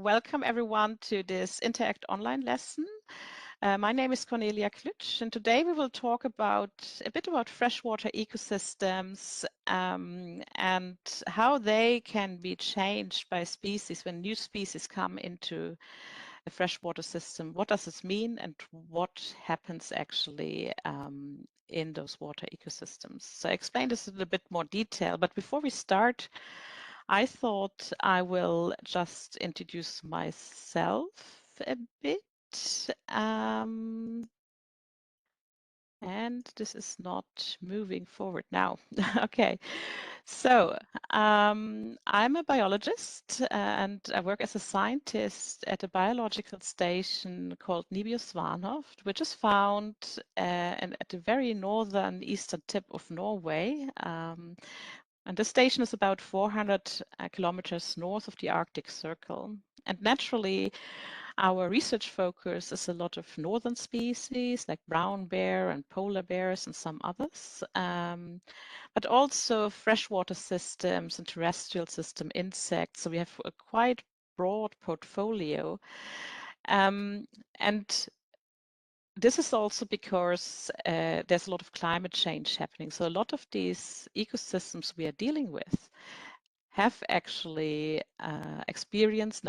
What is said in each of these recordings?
welcome everyone to this Interact online lesson. My name is Cornelia Klutsch, and today we will talk about a bit about freshwater ecosystems and how they can be changed by species when new species come into a freshwater system. What does this mean, and what happens actually in those water ecosystems? So I explained this in a bit more detail, but before we start, I thought I will just introduce myself a bit. And this is not moving forward now. Okay, so I'm a biologist and I work as a scientist at a biological station called Svanhoft, which is found at the very northern eastern tip of Norway. And the station is about 400 kilometers north of the Arctic Circle. And naturally, our research focus is a lot of northern species like brown bear and polar bears and some others, but also freshwater systems and terrestrial system insects. So we have a quite broad portfolio. And this is also because there's a lot of climate change happening. So a lot of these ecosystems we are dealing with have actually experienced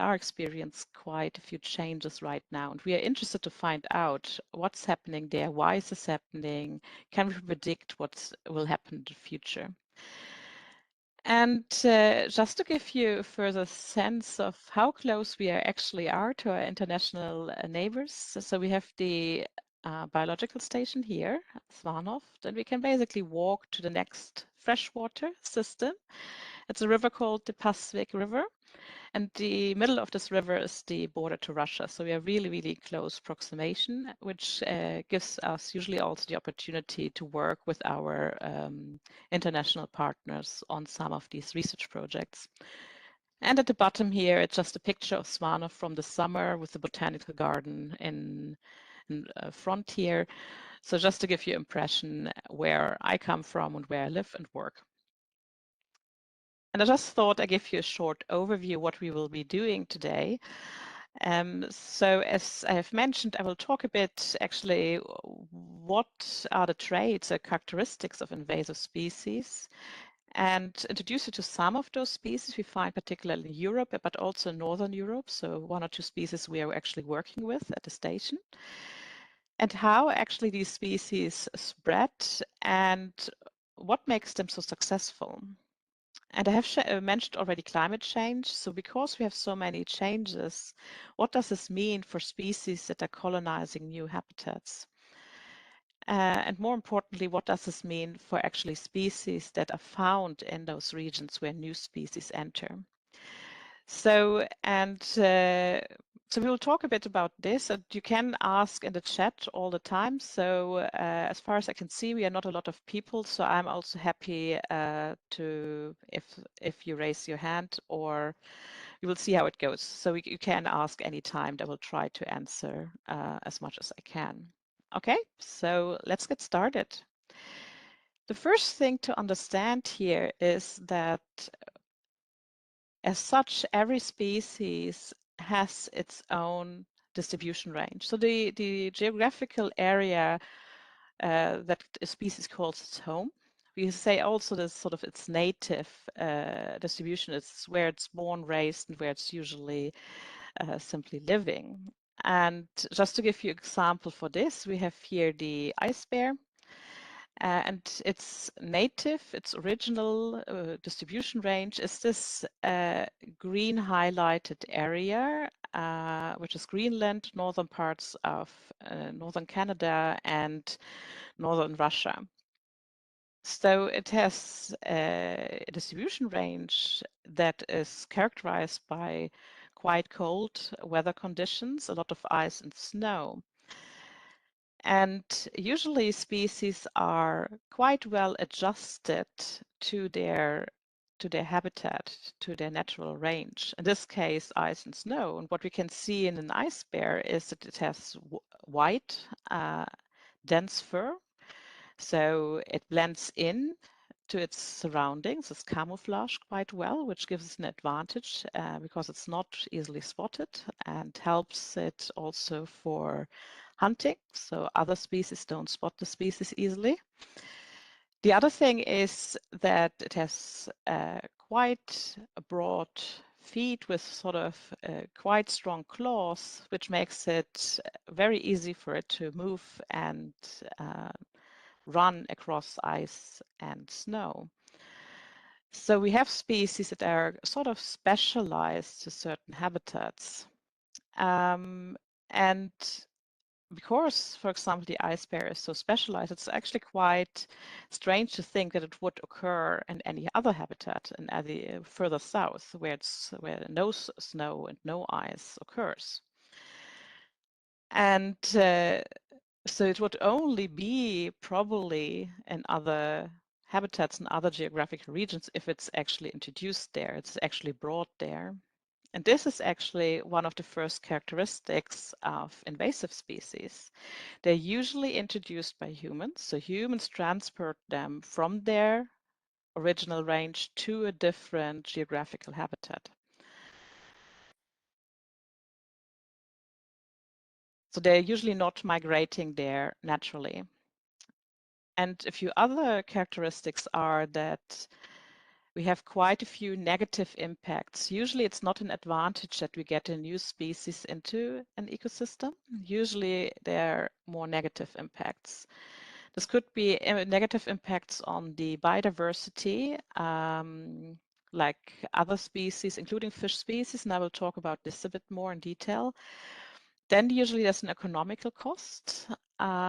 quite a few changes right now. And we are interested to find out what's happening there, why is this happening, can we predict what will happen in the future? And just to give you a further sense of how close we actually are to our international neighbors, so we have the biological station here, Svanhoft, and we can basically walk to the next freshwater system. It's a river called the Pasvik River, and the middle of this river is the border to Russia. So we are really, really close proximation, which gives us usually also the opportunity to work with our international partners on some of these research projects. And at the bottom here, it's just a picture of Svanhoft from the summer with the botanical garden in front here. So just to give you impression where I come from and where I live and work. And I just thought I'd give you a short overview what we will be doing today. So as I have mentioned, I will talk a bit actually what are the traits or characteristics of invasive species and introduce you to some of those species we find particularly in Europe, but also in Northern Europe. So one or two species we are actually working with at the station. And how actually these species spread and what makes them so successful. And I have mentioned already climate change. So because we have so many changes, what does this mean for species that are colonizing new habitats? And more importantly, what does this mean for actually species that are found in those regions where new species enter? So, so we will talk a bit about this, and you can ask in the chat all the time. So as far as I can see, we are not a lot of people, so I'm also happy to if you raise your hand, or you will see how it goes. So you can ask anytime. I will try to answer as much as I can. Okay, so let's get started. The first thing to understand here is that as such, every species has its own distribution range. So the geographical area that a species calls its home, we say also this sort of its native distribution. It's where it's born, raised, and where it's usually simply living. And just to give you an example for this, we have here the ice bear. And its native, its original distribution range is this green highlighted area, which is Greenland, northern parts of northern Canada and northern Russia. So it has a distribution range that is characterized by quite cold weather conditions, a lot of ice and snow. And usually species are quite well adjusted to their habitat, to their natural range. In this case, ice and snow. And what we can see in an ice bear is that it has white, dense fur. So it blends in to its surroundings. It's camouflaged quite well, which gives it an advantage because it's not easily spotted and helps it also for hunting. So other species don't spot the species easily. The other thing is that it has quite a broad feet with sort of quite strong claws, which makes it very easy for it to move and run across ice and snow. So we have species that are sort of specialized to certain habitats. And because, for example, the ice bear is so specialized, it's actually quite strange to think that it would occur in any other habitat and further south, where no snow and no ice occurs. And so it would only be probably in other habitats and other geographical regions if it's actually introduced there. It's actually brought there. And this is actually one of the first characteristics of invasive species. They're usually introduced by humans, so humans transport them from their original range to a different geographical habitat. So they're usually not migrating there naturally. And a few other characteristics are that we have quite a few negative impacts. Usually it's not an advantage that we get a new species into an ecosystem. Usually there are more negative impacts. This could be negative impacts on the biodiversity, like other species, including fish species, and I will talk about this a bit more in detail. Then usually there's an economical cost,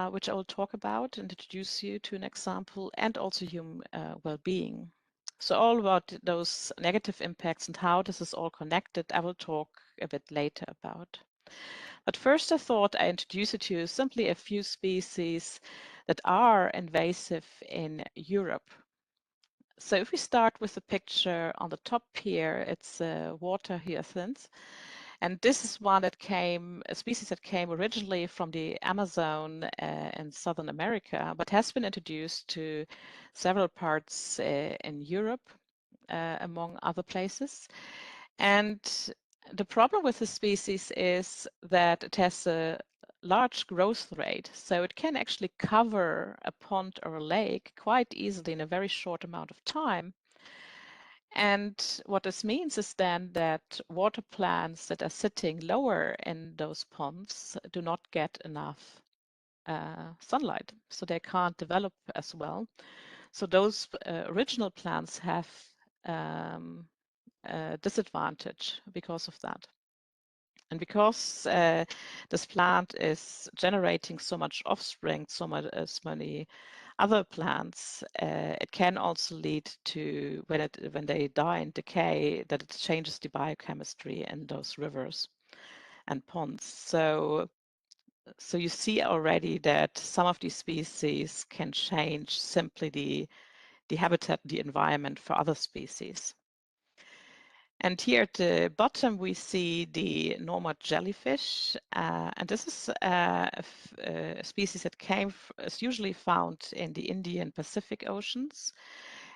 which I will talk about and introduce you to an example, and also human well-being. So all about those negative impacts and how this is all connected, I will talk a bit later about. But first I thought I introduce it to you simply a few species that are invasive in Europe. So if we start with the picture on the top here, it's water hyacinth. And this is one that a species that came originally from the Amazon in Southern America, but has been introduced to several parts in Europe, among other places. And the problem with this species is that it has a large growth rate. So it can actually cover a pond or a lake quite easily in a very short amount of time. And what this means is then that water plants that are sitting lower in those ponds do not get enough sunlight, so they can't develop as well. So those original plants have a disadvantage because of that. And because this plant is generating so much offspring, so many other plants, it can also lead to, when they die and decay, that it changes the biochemistry in those rivers and ponds. So you see already that some of these species can change simply the habitat, the environment for other species. And here at the bottom, we see the Norma jellyfish. And this is a species that is usually found in the Indian Pacific Oceans,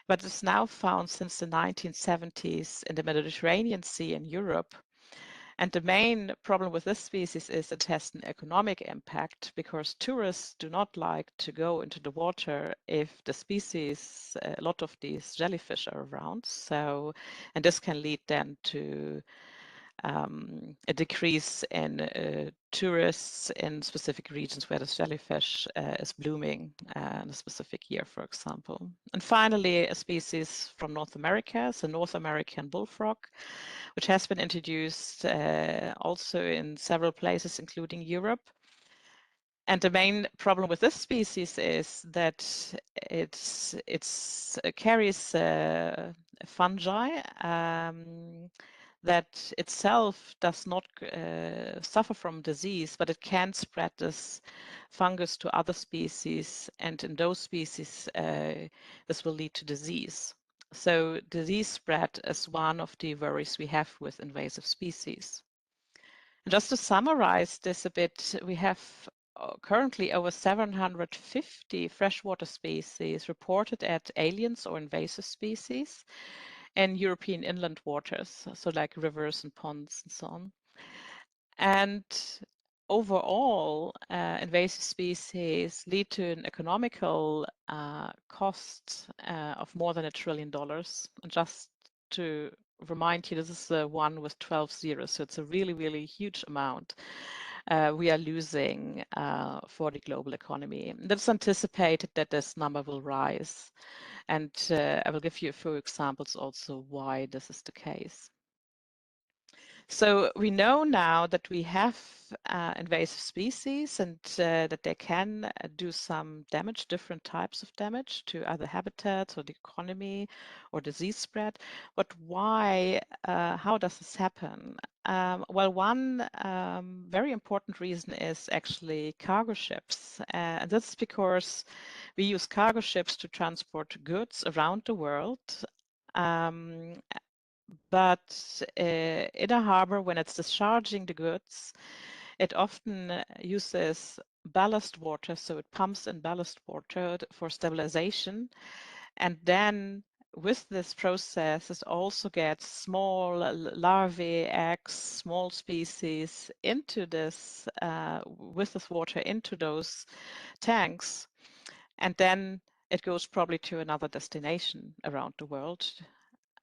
but is now found since the 1970s in the Mediterranean Sea in Europe. And the main problem with this species is it has an economic impact because tourists do not like to go into the water if the species, a lot of these jellyfish are around. So, and this can lead then to a decrease in tourists in specific regions where the jellyfish is blooming in a specific year, for example. And finally, a species from North America, is the North American bullfrog, which has been introduced also in several places, including Europe. And the main problem with this species is that it carries fungi that itself does not suffer from disease, but it can spread this fungus to other species, and in those species, this will lead to disease. So disease spread is one of the worries we have with invasive species. And just to summarize this a bit, we have currently over 750 freshwater species reported as aliens or invasive species in European inland waters, so like rivers and ponds and so on. And overall, invasive species lead to an economical cost of more than $1 trillion. And just to remind you, this is the one with 12 zeros, so it's a really, really huge amount we are losing for the global economy. And it's anticipated that this number will rise. And I will give you a few examples also why this is the case. So we know now that we have invasive species and that they can do some damage, different types of damage to other habitats or the economy or disease spread. But why, how does this happen? Well, one very important reason is actually cargo ships. And that's because we use cargo ships to transport goods around the world. But in a harbor, when it's discharging the goods, it often uses ballast water, so it pumps in ballast water for stabilization. And then with this process, it also gets small larvae, eggs, small species into this, with this water into those tanks. And then it goes probably to another destination around the world.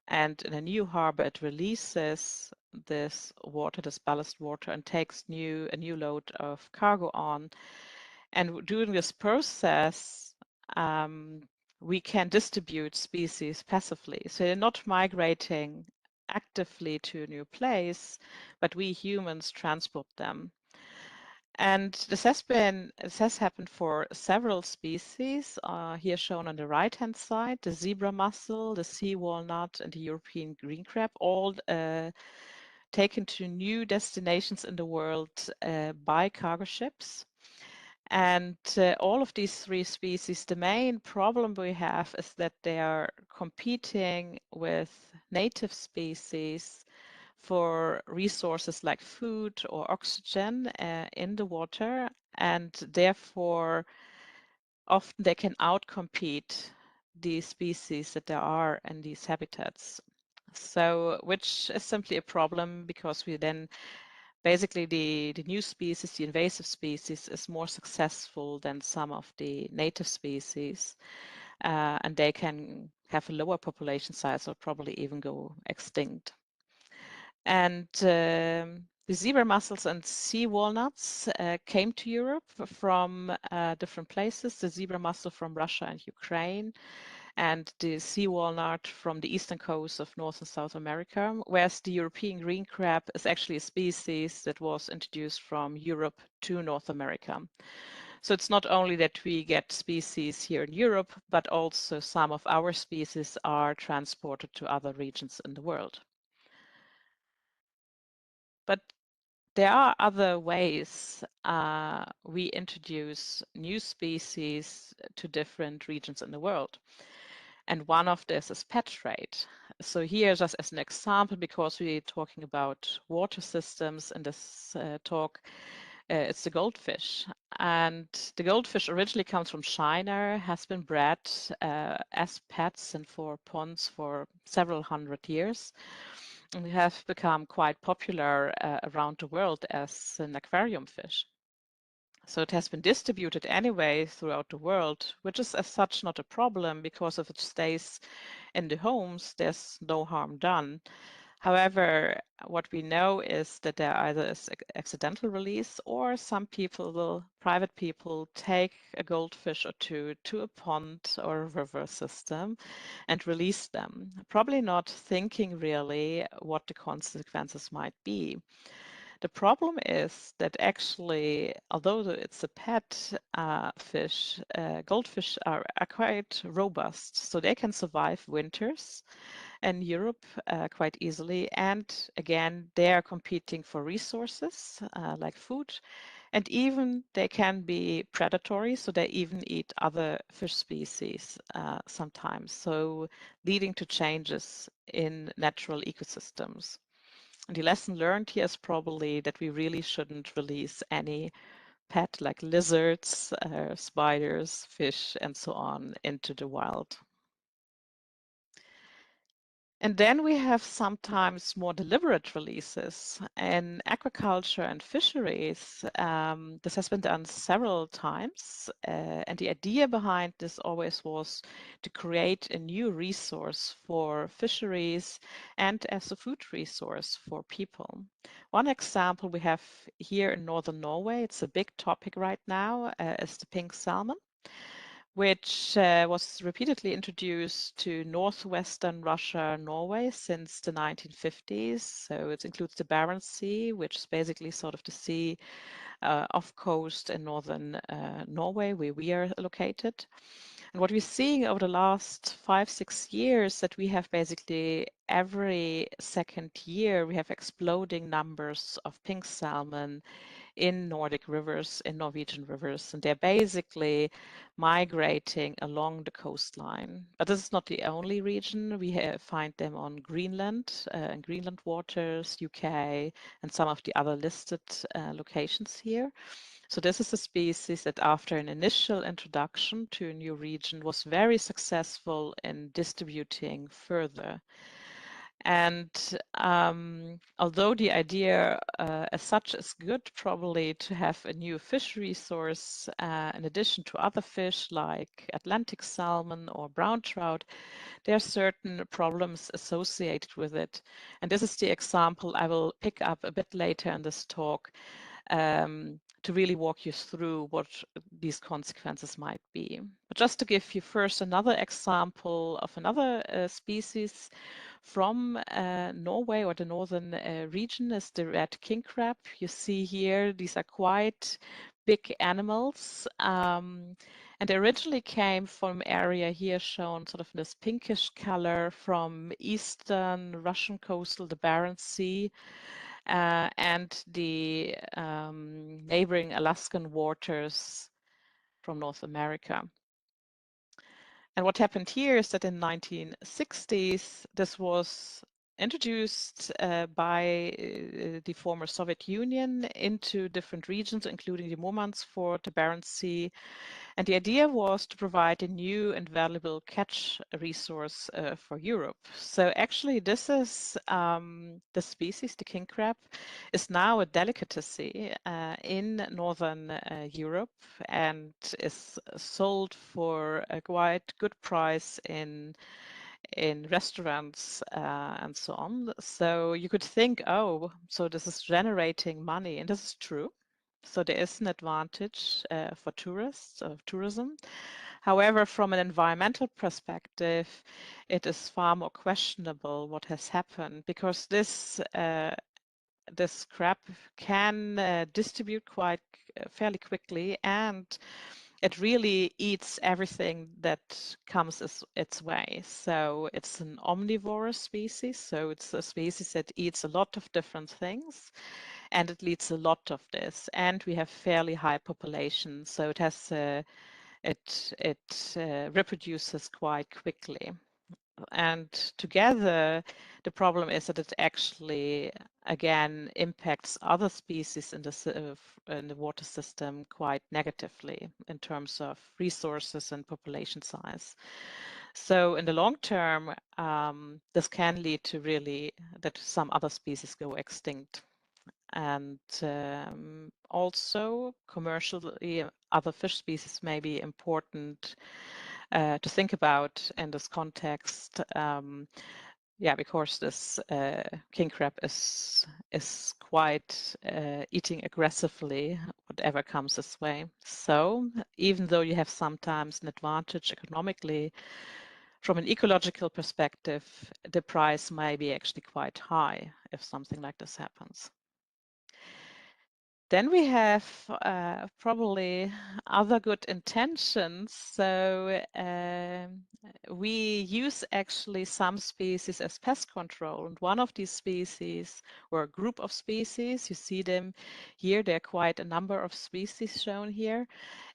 And in a new harbor, it releases this water, this ballast water, and takes a new load of cargo on. And during this process, we can distribute species passively. So they're not migrating actively to a new place, but we humans transport them. And this has happened for several species, here shown on the right-hand side, the zebra mussel, the sea walnut, and the European green crab, all taken to new destinations in the world by cargo ships. And all of these three species, the main problem we have is that they are competing with native species for resources like food or oxygen in the water, and therefore often they can outcompete the species that there are in these habitats. So, which is simply a problem because we then basically the new species, the invasive species, is more successful than some of the native species, and they can have a lower population size or probably even go extinct. And the zebra mussels and sea walnuts came to Europe from different places. The zebra mussel from Russia and Ukraine, and the sea walnut from the eastern coast of North and South America, whereas the European green crab is actually a species that was introduced from Europe to North America. So it's not only that we get species here in Europe, but also some of our species are transported to other regions in the world. But there are other ways we introduce new species to different regions in the world. And one of this is pet trade. So here, just as an example, because we're talking about water systems in this talk, it's the goldfish. And the goldfish originally comes from China, has been bred as pets and for ponds for several hundred years. And they have become quite popular around the world as an aquarium fish. So it has been distributed anyway throughout the world, which is as such not a problem because if it stays in the homes, there's no harm done. However, what we know is that there either is accidental release or some people private people take a goldfish or two to a pond or a river system and release them, probably not thinking really what the consequences might be. The problem is that actually, although it's a pet fish, goldfish are quite robust, so they can survive winters in Europe quite easily. And again, they are competing for resources like food, and even they can be predatory, so they even eat other fish species sometimes, so leading to changes in natural ecosystems. And the lesson learned here is probably that we really shouldn't release any pet, like lizards, spiders, fish, and so on, into the wild. And then we have sometimes more deliberate releases. In aquaculture and fisheries, this has been done several times. And the idea behind this always was to create a new resource for fisheries and as a food resource for people. One example we have here in northern Norway, it's a big topic right now, is the pink salmon, which was repeatedly introduced to northwestern Russia, Norway since the 1950s. So it includes the Barents Sea, which is basically sort of the sea off coast in northern Norway, where we are located. And what we're seeing over the last 5-6 years, that we have basically every second year, we have exploding numbers of pink salmon in Nordic rivers, in Norwegian rivers, and they're basically migrating along the coastline. But this is not the only region. We find them on Greenland, in Greenland waters, UK, and some of the other listed locations here. So this is a species that after an initial introduction to a new region was very successful in distributing further. And although the idea as such is good, probably to have a new fish resource in addition to other fish like Atlantic salmon or brown trout, there are certain problems associated with it. And this is the example I will pick up a bit later in this talk to really walk you through what these consequences might be. But just to give you first another example of another species from Norway or the northern region is the red king crab. You see here, these are quite big animals. And they originally came from an area here shown sort of this pinkish color from eastern Russian coastal, the Barents Sea, and the neighboring Alaskan waters from North America. And what happened here is that in 1960s, this was introduced by the former Soviet Union into different regions, including the Murmansk Fort, the Barents Sea. And the idea was to provide a new and valuable catch resource for Europe. So actually, this is the species, the king crab, is now a delicacy in northern Europe and is sold for a quite good price in restaurants and so on. So you could think, oh, so this is generating money, and this is true. So there is an advantage for tourists, of tourism. However, from an environmental perspective, it is far more questionable what has happened, because this crab can distribute quite fairly quickly, and it really eats everything that comes its way. So it's an omnivorous species. So it's a species that eats a lot of different things, and it eats a lot of this. And we have fairly high populations, so it has it reproduces quite quickly. And together, the problem is that it actually, again, impacts other species in the water system quite negatively in terms of resources and population size. So in the long term, this can lead to really that some other species go extinct. And also commercially, other fish species may be important to think about in this context. Yeah, because this king crab is quite eating aggressively whatever comes its way. So even though you have sometimes an advantage economically, from an ecological perspective, the price may be actually quite high if something like this happens. Then we have probably other good intentions. So we use actually some species as pest control. And one of these species, or a group of species, you see them here, there are quite a number of species shown here,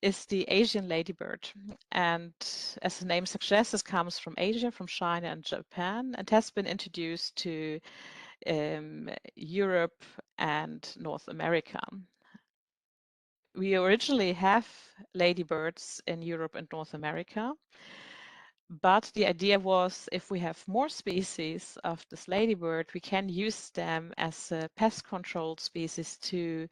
is the Asian ladybird. And as the name suggests, it comes from Asia, from China and Japan, and has been introduced to Europe and North America. we originally have ladybirds in Europe and North America, but the idea was if we have more species of this ladybird, we can use them as a pest control species to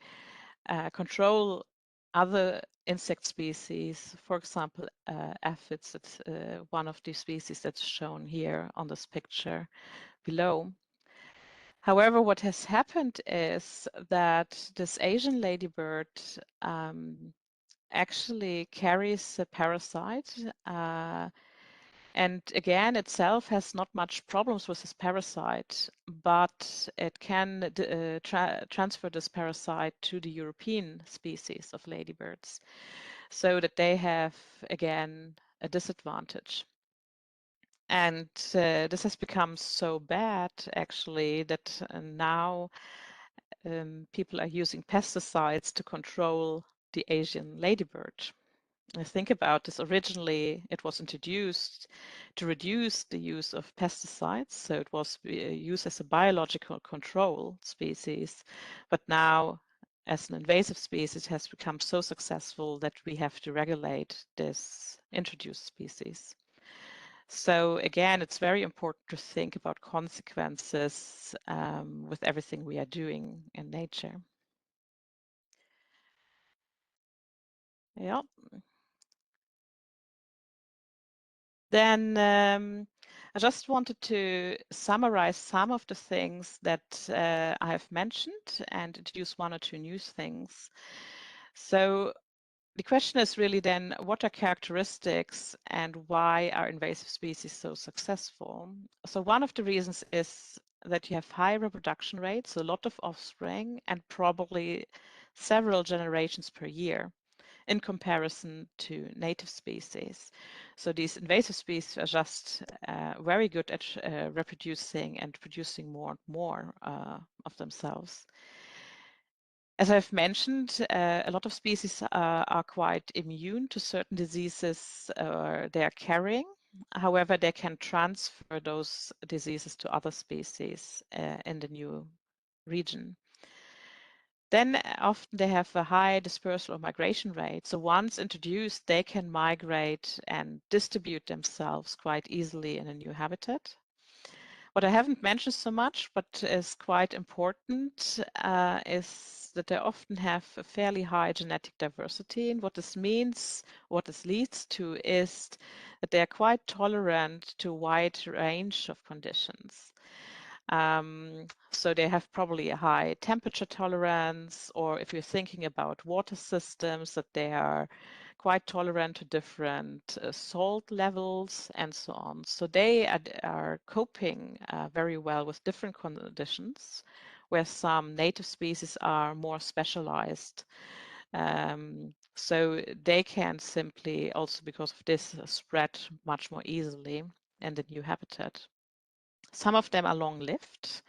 control other insect species. For example, aphids, that's one of the species that's shown here on this picture below. However, what has happened is that this Asian ladybird actually carries a parasite, and again, itself has not much problems with this parasite, but it can transfer this parasite to the European species of ladybirds, so that they have, again, a disadvantage. And this has become so bad, actually, that now people are using pesticides to control the Asian ladybird. I think about this. Originally, it was introduced to reduce the use of pesticides, so it was used as a biological control species. But now, as an invasive species, it has become so successful that we have to regulate this introduced species. So again, it's very important to think about consequences with everything we are doing in nature. Yeah. Then I just wanted to summarize some of the things that I have mentioned and introduce one or two new things. So the question is really then, what are characteristics and why are invasive species so successful? So one of the reasons is that you have high reproduction rates, a lot of offspring, and probably several generations per year in comparison to native species. So these invasive species are just very good at reproducing and producing more and more of themselves. As I've mentioned, a lot of species are quite immune to certain diseases they are carrying. However, they can transfer those diseases to other species in the new region. Then often they have a high dispersal or migration rate. So once introduced, they can migrate and distribute themselves quite easily in a new habitat. What I haven't mentioned so much, but is quite important, is that they often have a fairly high genetic diversity. And what this means, what this leads to, is that they are quite tolerant to a wide range of conditions. So they have probably a high temperature tolerance, or if you're thinking about water systems, that they are quite tolerant to different salt levels and so on. So they are coping very well with different conditions, where some native species are more specialized. So they can simply, also because of this, spread much more easily in the new habitat. Some of them are long-lived.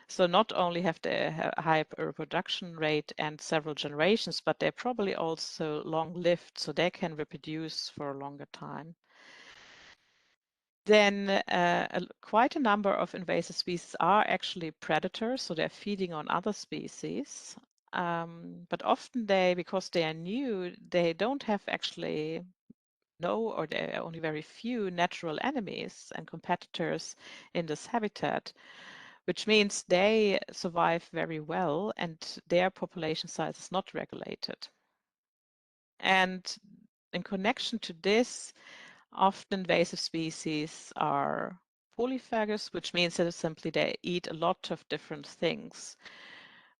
So not only have they a high reproduction rate and several generations, but they're probably also long-lived, so they can reproduce for a longer time. Then quite a number of invasive species are actually predators, so they're feeding on other species. But often because they are new, they don't have actually or there are only very few natural enemies and competitors in this habitat, which means they survive very well and their population size is not regulated. And in connection to this, often invasive species are polyphagous, which means that simply they eat a lot of different things.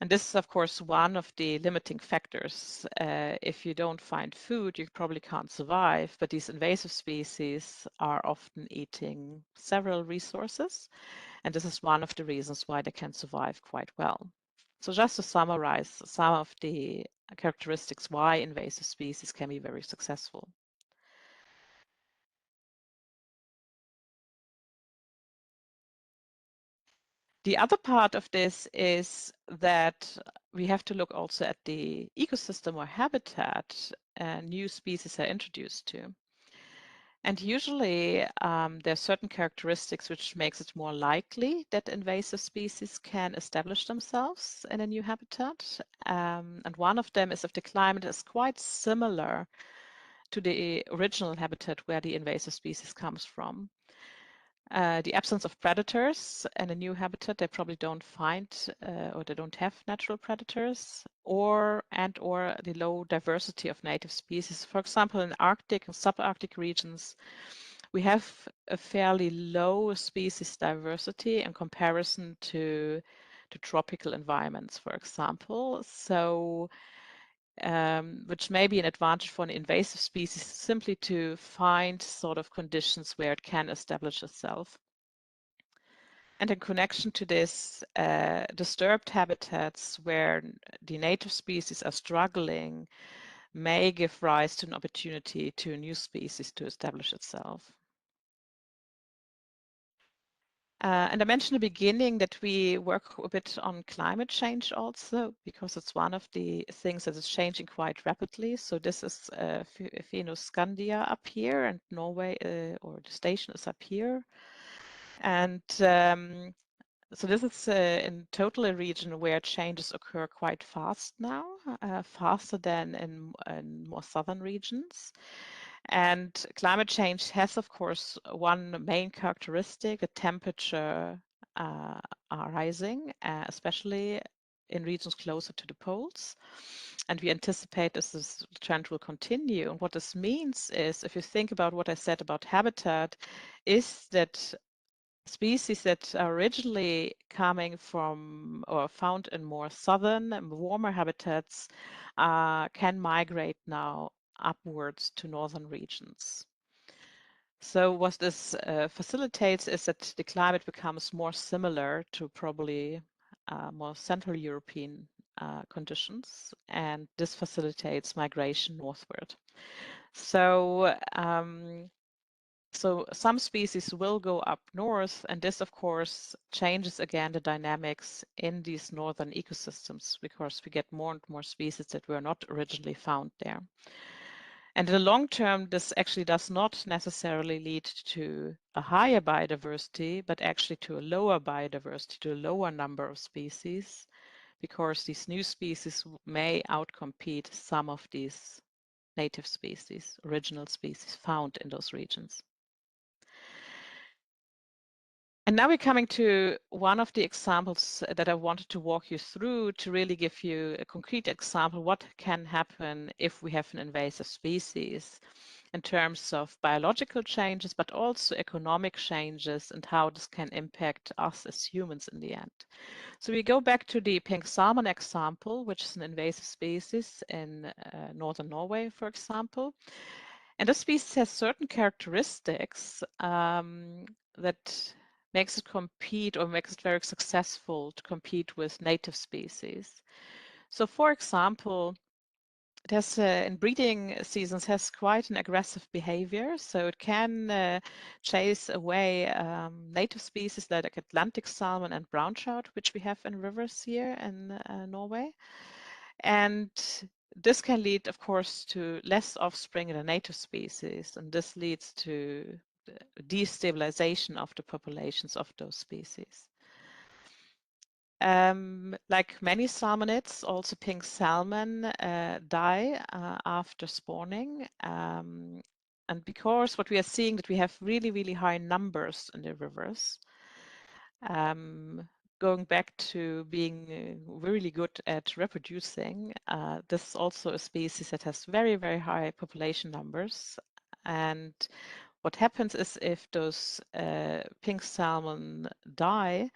And this is, of course, one of the limiting factors. If you don't find food, you probably can't survive, but these invasive species are often eating several resources, and this is one of the reasons why they can survive quite well. So just to summarize some of the characteristics why invasive species can be very successful. The other part of this is that we have to look also at the ecosystem or habitat new species are introduced to. And usually there are certain characteristics which makes it more likely that invasive species can establish themselves in a new habitat. And one of them is if the climate is quite similar to the original habitat where the invasive species comes from. The absence of predators in a new habitat, they probably don't find or they don't have natural predators, or the low diversity of native species. For example, in Arctic and subarctic regions, we have a fairly low species diversity in comparison to tropical environments, for example. So which may be an advantage for an invasive species simply to find sort of conditions where it can establish itself. And in connection to this, disturbed habitats where the native species are struggling may give rise to an opportunity to a new species to establish itself. And I mentioned at the beginning that we work a bit on climate change also, because it's one of the things that is changing quite rapidly. So this is Fennoscandia up here, and Norway, or the station is up here. And so this is in total a region where changes occur quite fast now, faster than in more southern regions. And climate change has, of course, one main characteristic: the temperature are rising, especially in regions closer to the poles. And we anticipate this trend will continue. And what this means is, if you think about what I said about habitat, is that species that are originally coming from or found in more southern and warmer habitats can migrate now upwards to northern regions. So what this facilitates is that the climate becomes more similar to probably more Central European conditions, and this facilitates migration northward. So so some species will go up north, and this, of course, changes again the dynamics in these northern ecosystems, because we get more and more species that were not originally found there. And in the long term, this actually does not necessarily lead to a higher biodiversity, but actually to a lower biodiversity, to a lower number of species, because these new species may outcompete some of these native species, original species found in those regions. And now we're coming to one of the examples that I wanted to walk you through to really give you a concrete example what can happen if we have an invasive species in terms of biological changes, but also economic changes and how this can impact us as humans in the end. So we go back to the pink salmon example, which is an invasive species in northern Norway, for example. And this species has certain characteristics that makes it compete or makes it very successful to compete with native species. So for example, it has in breeding seasons has quite an aggressive behavior, so it can chase away native species like Atlantic salmon and brown trout, which we have in rivers here in Norway. And this can lead, of course, to less offspring in the native species, and this leads to destabilization of the populations of those species. Like many salmonids, also pink salmon die after spawning. And because what we are seeing that we have really, really high numbers in the rivers, going back to being really good at reproducing, this is also a species that has very, very high population numbers. And what happens is if those pink salmon die,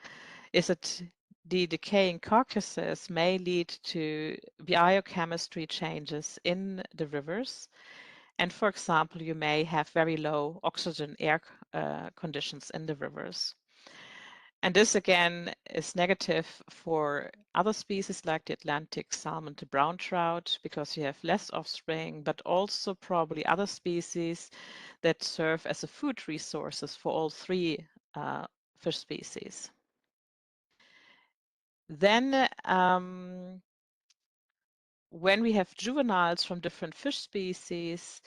is that the decaying carcasses may lead to biochemistry changes in the rivers. And for example, you may have very low oxygen air conditions in the rivers. And this again is negative for other species like the Atlantic salmon, the brown trout, because you have less offspring, but also probably other species that serve as a food resources for all three fish species. Then when we have juveniles from different fish species,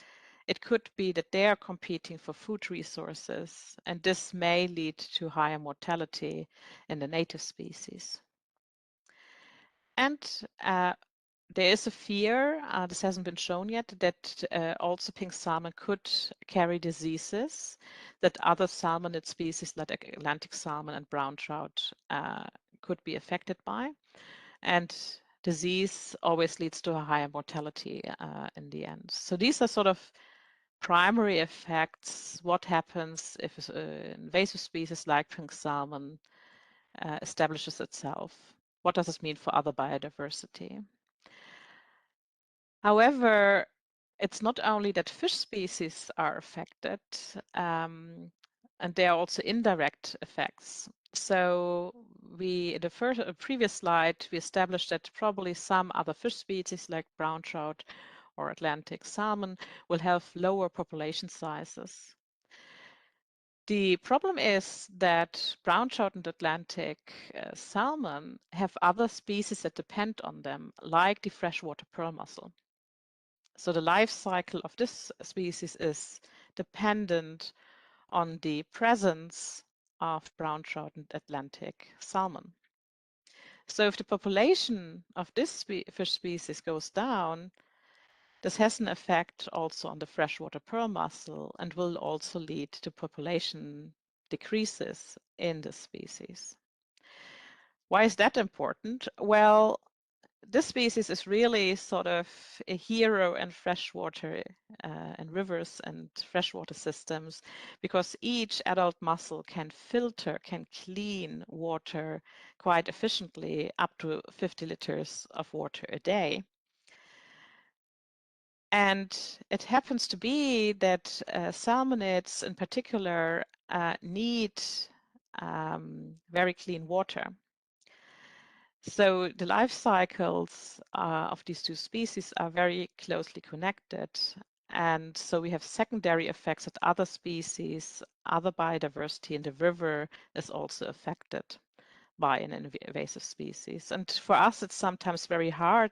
it could be that they are competing for food resources, and this may lead to higher mortality in the native species. And there is a fear, this hasn't been shown yet, that also pink salmon could carry diseases that other salmonid species like Atlantic salmon and brown trout could be affected by. And disease always leads to a higher mortality in the end. So these are sort of primary effects. What happens if an invasive species like pink salmon establishes itself? What does this mean for other biodiversity? However, it's not only that fish species are affected, and there are also indirect effects. So in the previous slide, we established that probably some other fish species like brown trout or Atlantic salmon will have lower population sizes. The problem is that brown trout and Atlantic salmon have other species that depend on them, like the freshwater pearl mussel. So the life cycle of this species is dependent on the presence of brown trout and Atlantic salmon. So if the population of this fish species goes down, this has an effect also on the freshwater pearl mussel and will also lead to population decreases in the species. Why is that important? Well, this species is really sort of a hero in freshwater and rivers and freshwater systems, because each adult mussel can clean water quite efficiently, up to 50 liters of water a day. And it happens to be that salmonids in particular need very clean water. So the life cycles of these two species are very closely connected. And so we have secondary effects that other species, other biodiversity in the river is also affected by an invasive species. And for us, it's sometimes very hard,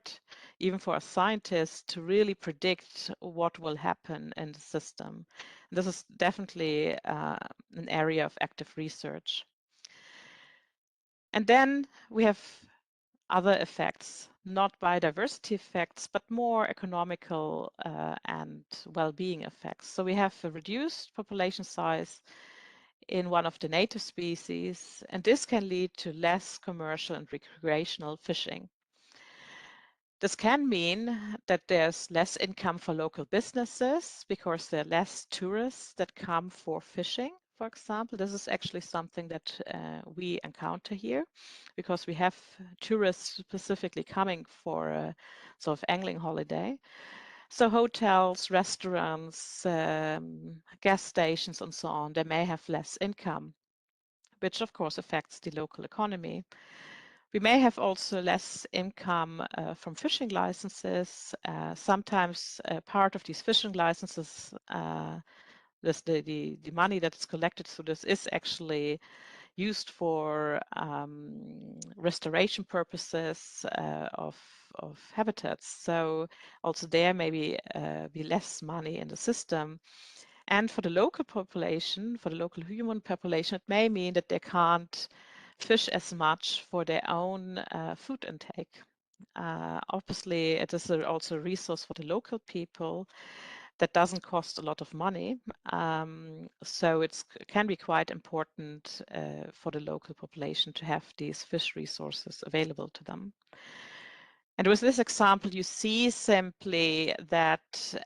even for a scientist, to really predict what will happen in the system. And this is definitely an area of active research. And then we have other effects, not biodiversity effects, but more economical and well-being effects. So we have a reduced population size in one of the native species, and this can lead to less commercial and recreational fishing. This can mean that there's less income for local businesses because there are less tourists that come for fishing, for example. This is actually something that we encounter here, because we have tourists specifically coming for a sort of angling holiday. So hotels, restaurants, gas stations, and so on, they may have less income, which of course affects the local economy. We may have also less income from fishing licenses. Sometimes part of these fishing licenses, the money that is collected through this is actually used for restoration purposes of habitats. So also there maybe be less money in the system. And for the local population, for the local human population, it may mean that they can't fish as much for their own food intake. Obviously, it is also a resource for the local people that doesn't cost a lot of money. So it can be quite important for the local population to have these fish resources available to them. And with this example, you see simply that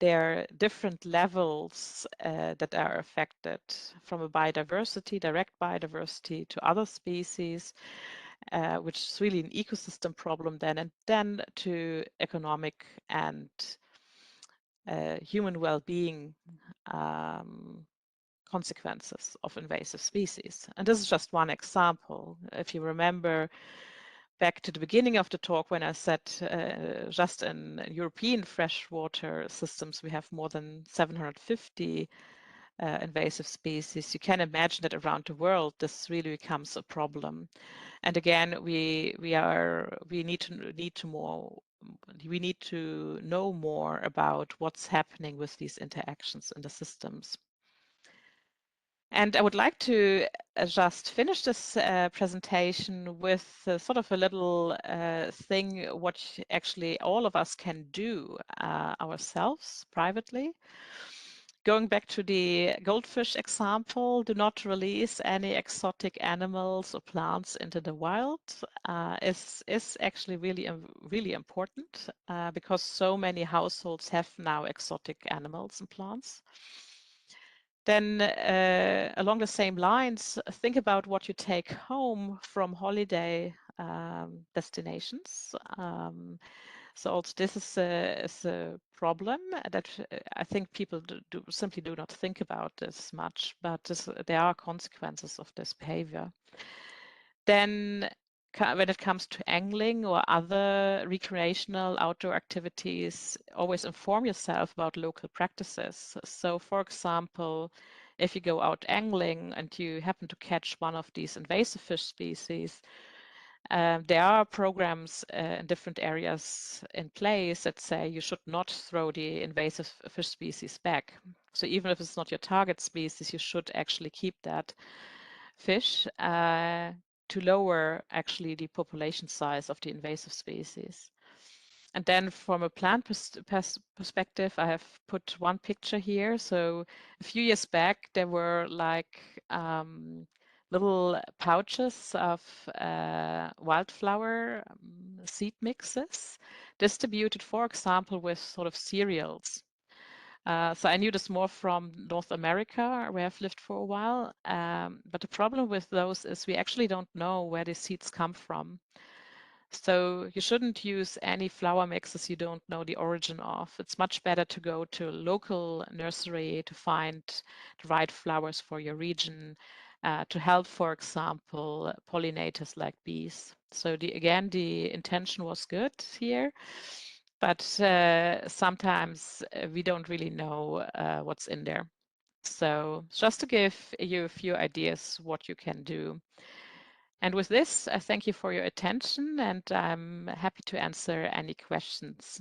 there are different levels that are affected, from a biodiversity, direct biodiversity, to other species, which is really an ecosystem problem then, and then to economic and human well-being consequences of invasive species. And this is just one example. If you remember back to the beginning of the talk when I said just in European freshwater systems we have more than 750 invasive species, you can imagine that around the world this really becomes a problem. And again, we need to we need to know more about what's happening with these interactions in the systems. And I would like to just finish this presentation with sort of a little thing what actually all of us can do ourselves privately. Going back to the goldfish example, do not release any exotic animals or plants into the wild is actually really important because so many households have now exotic animals and plants. Then along the same lines, think about what you take home from holiday destinations. So also this is a problem that I think people simply do not think about this much, but there are consequences of this behavior. Then when it comes to angling or other recreational outdoor activities, always inform yourself about local practices. So for example, if you go out angling and you happen to catch one of these invasive fish species, there are programs in different areas in place that say you should not throw the invasive fish species back. So even if it's not your target species, you should actually keep that fish to lower actually the population size of the invasive species. And then from a plant perspective, I have put one picture here. So a few years back, there were like little pouches of wildflower seed mixes distributed, for example, with sort of cereals. So I knew this more from North America, where I've lived for a while. But the problem with those is we actually don't know where the seeds come from. So you shouldn't use any flower mixes you don't know the origin of. It's much better to go to a local nursery to find the right flowers for your region, to help, for example, pollinators like bees. So again, the intention was good here, but sometimes we don't really know what's in there. So just to give you a few ideas what you can do. And with this, I thank you for your attention, and I'm happy to answer any questions.